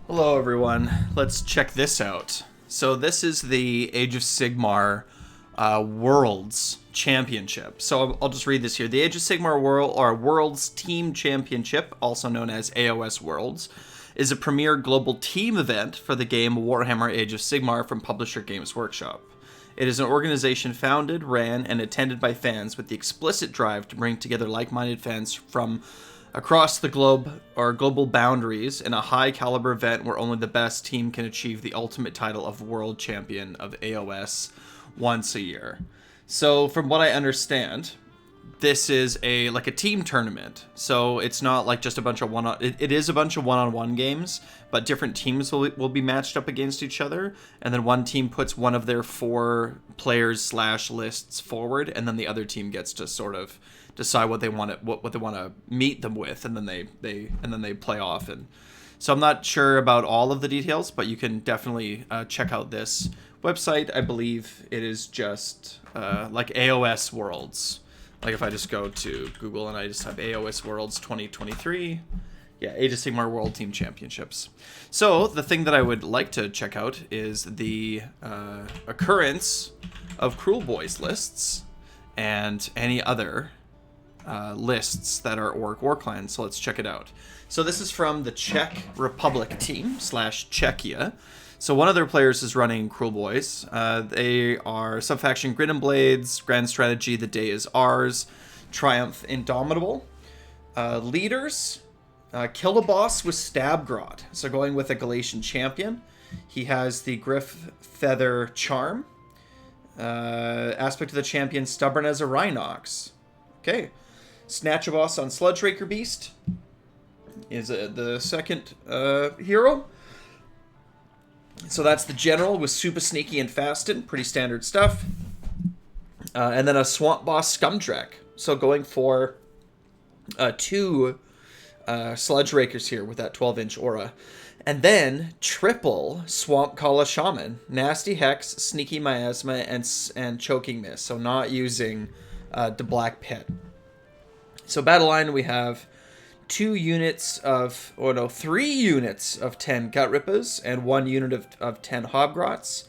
Hello everyone, let's check this out. So this is the Age of Sigmar Worlds Championship. So I'll just read this here. The Age of Sigmar Worlds Team Championship, also known as AOS Worlds, is a premier global team event for the game Warhammer Age of Sigmar from publisher Games Workshop. It is an organization founded, ran, and attended by fans with the explicit drive to bring together like-minded fans from across the globe or global boundaries in a high-caliber event where only the best team can achieve the ultimate title of World Champion of AOS once a year. So, from what I understand, this is a team tournament. So it's not like just a bunch of it is a bunch of one-on-one games, but different teams will be matched up against each other, and then one team puts one of their 4 players / lists forward, and then the other team gets to sort of decide what they want to meet them with, and then they play off. And so I'm not sure about all of the details, but you can definitely check out this website. I believe it is just like AOS Worlds. Like if I just go to Google and I just type AOS Worlds 2023, yeah, Age of Sigmar World Team Championships. So the thing that I would like to check out is the occurrence of Cruel Boys lists and any other lists that are Orc War Clans. So let's check it out. So this is from the Czech Republic team / Czechia. So one of their players is running Cruel Boys. They are Subfaction Grid and Blades, Grand Strategy, The Day Is Ours, Triumph Indomitable. Leaders, Kill a Boss with Stabgrot. So going with a Galatian champion. He has the Griff Feather Charm. Aspect of the champion, Stubborn as a Rhinox. Okay. Snatch a Boss on Sludge Raker Beast is the second hero. So that's the general with Super Sneaky and Fasten. Pretty standard stuff. And then a Swamp Boss Scumdrek. So going for 2 Sludge Rakers here with that 12-inch aura. And then triple Swamp Kala Shaman. Nasty Hex, Sneaky Miasma, and Choking Mist. So not using the Black Pit. So battle line, we have 3 units of 10 Gut Rippers and 1 unit of 10 Hobgrots,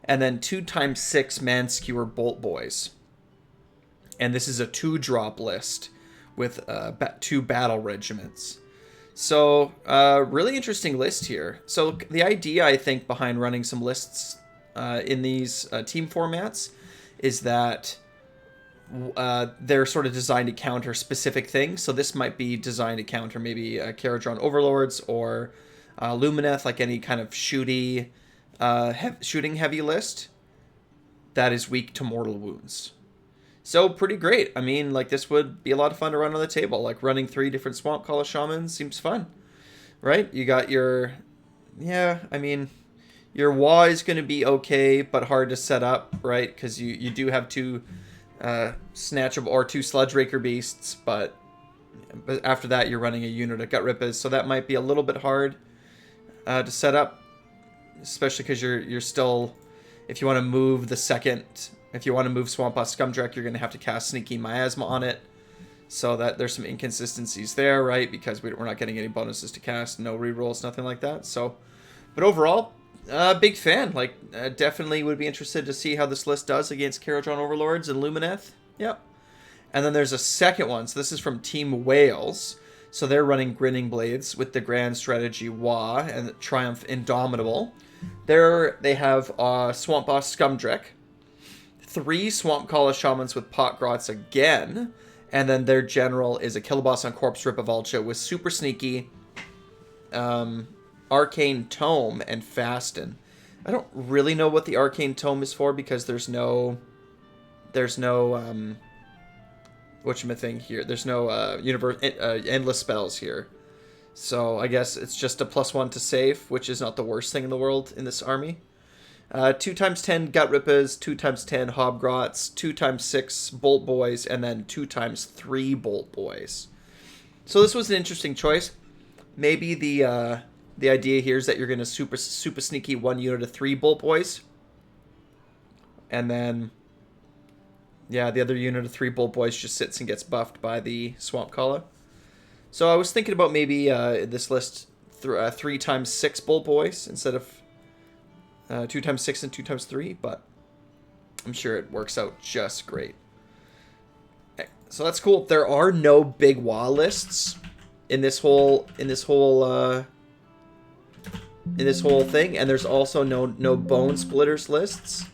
and then 2 × 6 Manskewer Bolt Boys. And this is a 2-drop list with 2 battle regiments. So, really interesting list here. So the idea, I think, behind running some lists in these team formats is that they're sort of designed to counter specific things. So this might be designed to counter maybe Kharadron Overlords or Lumineth, like any kind of shooting heavy list that is weak to mortal wounds. So pretty great. I mean, like, this would be a lot of fun to run on the table. Like running 3 different Swamp Kala Shamans seems fun, right? You got your, your Wa is going to be okay, but hard to set up, right? Because you do have 2 Snatchable or 2 Sludge Raker Beasts, but after that you're running a unit of Gut Rippers, so that might be a little bit hard to set up, especially because you're still, if you want to move Swamp Boss Scumdrek, you're going to have to cast Sneaky Miasma on it, so that there's some inconsistencies there, right? Because we're not getting any bonuses to cast, no rerolls, nothing like that. So, but overall, big fan. Definitely would be interested to see how this list does against Kharadron Overlords and Lumineth. Yep. And then there's a second one. So this is from Team Wales. So they're running Grinning Blades with the Grand Strategy Wa and Triumph Indomitable. They have Swamp Boss Scumdrek, 3 Swamp Kala Shamans with Potgrots again, and then their general is a Kill a Boss on Corpse Ripavulcha with Super Sneaky, Arcane Tome, and Fasten. I don't really know what the Arcane Tome is for because there's no whatchamithing here. There's no endless spells here. So I guess it's just a +1 to save, which is not the worst thing in the world in this army. 2 × 10 Gut Rippers, 2 × 10 Hobgrots, 2 × 6 Bolt Boys, and then 2 × 3 Bolt Boys. So this was an interesting choice. Maybe the idea here is that you're going to super sneaky 1 unit of 3 Bolt Boys. And then, yeah, the other unit of 3 Bolt Boys just sits and gets buffed by the Swamp Kala. So I was thinking about maybe this list 3 times 6 bull boys instead of 2 times 6 and 2 times 3, but I'm sure it works out just great. Okay, so that's cool. There are no big WA lists in this whole thing, and there's also no bone splitters lists,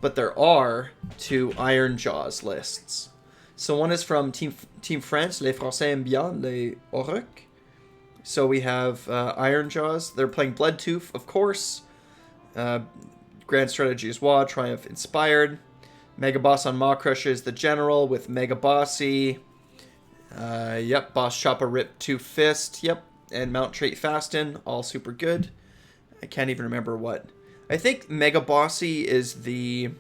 but there are 2 Iron Jaws lists. So one is from Team France, Les Français aiment bien les Orruks. So we have Iron Jaws. They're playing Bloodtooth, of course. Grand Strategy is WA, Triumph inspired. Mega Boss on Maw Crusher is the general with Mega Bossy. Yep, Boss Chopper Rip 2 Fist. Yep, and Mount Trait Fasten, all super good. I can't even remember what. I think Mega Bossy is the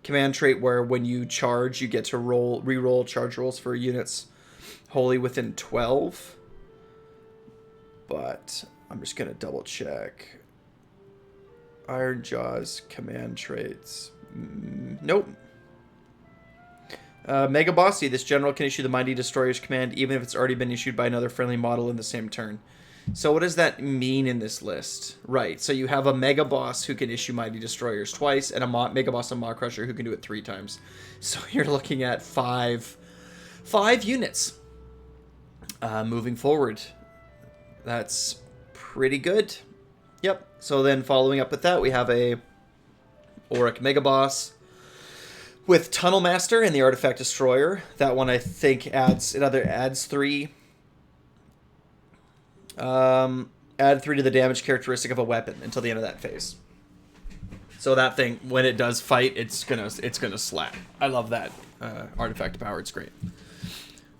command trait where when you charge, you get to re-roll charge rolls for units wholly within 12. But I'm just gonna double check. Iron Jaws command traits. Nope. Mega Bossy. This general can issue the Mighty Destroyer's command even if it's already been issued by another friendly model in the same turn. So what does that mean in this list? Right, so you have a Mega Boss who can issue Mighty Destroyers twice, and a Mega Boss on Maw Crusher who can do it 3 times. So you're looking at 5 units moving forward. That's pretty good. Yep, so then following up with that, we have a Orruk Mega Boss with Tunnel Master and the Artifact Destroyer. That one I think adds 3. Add 3 to the damage characteristic of a weapon until the end of that phase. So that thing, when it does fight, it's gonna slap. I love that artifact power. It's great.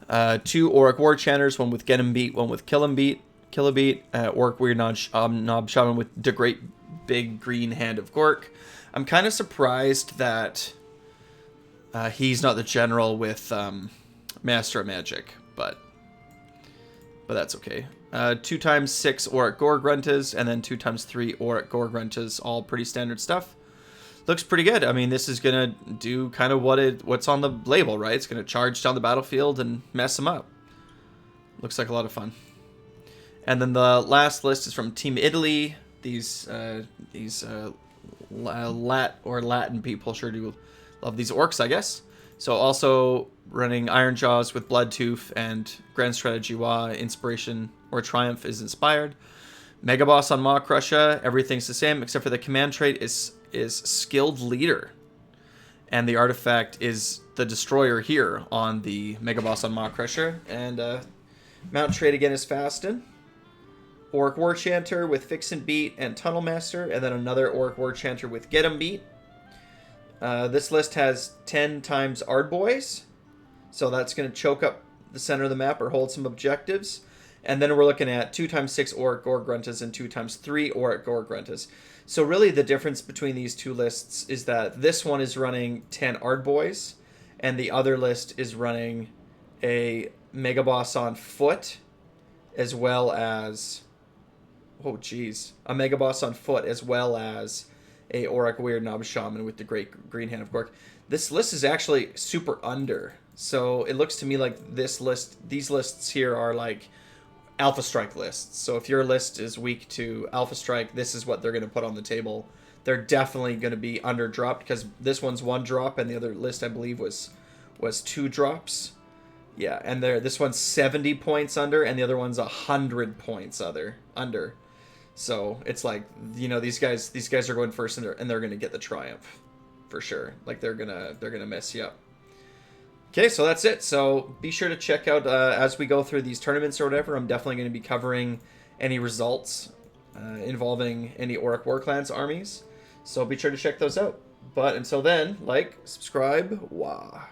2 Orruk War Chanters, one with Get 'em Beat, one with Kill 'em Beat. Orc Weird Knob Shaman with the Great Big Green Hand of Gork. I'm kind of surprised that he's not the general with Master of Magic, but that's okay. 2 times 6 Orruk Gore-Gruntas, and then 2 times 3 Orruk Gore-Gruntas, all pretty standard stuff. Looks pretty good. I mean, this is gonna do kind of what's on the label, right? It's gonna charge down the battlefield and mess them up. Looks like a lot of fun. And then the last list is from Team Italy. These Latin people sure do love these orcs, I guess. So also running Iron Jaws with Bloodtooth and Grand Strategy WA, Inspiration or Triumph is inspired. Mega Boss on Maw Crusher, everything's the same except for the command trait is Skilled Leader. And the artifact is the Destroyer here on the Mega Boss on Maw Crusher. And Mount Trait again is Fasten. Orruk War Chanter with Fix and Beat and Tunnel Master, and then another Orruk War Chanter with Get 'em Beat. This list has 10 times Ardboys, so that's going to choke up the center of the map or hold some objectives. And then we're looking at 2 times 6 Orruk Gore-Gruntas and 2 times 3 Orruk Gore-Gruntas. So really the difference between these two lists is that this one is running 10 Ardboys, and the other list is running a Mega Boss on foot, as well as... oh, geez. A Mega Boss on foot, as well as a Orruk Weird Knob Shaman with the Great Green Hand of Gork. This list is actually super under. So it looks to me like these lists here are like Alpha Strike lists. So if your list is weak to Alpha Strike, this is what they're going to put on the table. They're definitely going to be under dropped because this one's 1 drop and the other list I believe was 2 drops. Yeah, and this one's 70 points under and the other one's 100 points under. So it's like, you know, these guys are going first and they're going to get the triumph for sure. Like they're gonna mess you up. Okay, so that's it. So be sure to check out as we go through these tournaments or whatever. I'm definitely going to be covering any results involving any Orruk War Clans armies. So be sure to check those out. But until then, like, subscribe, wah.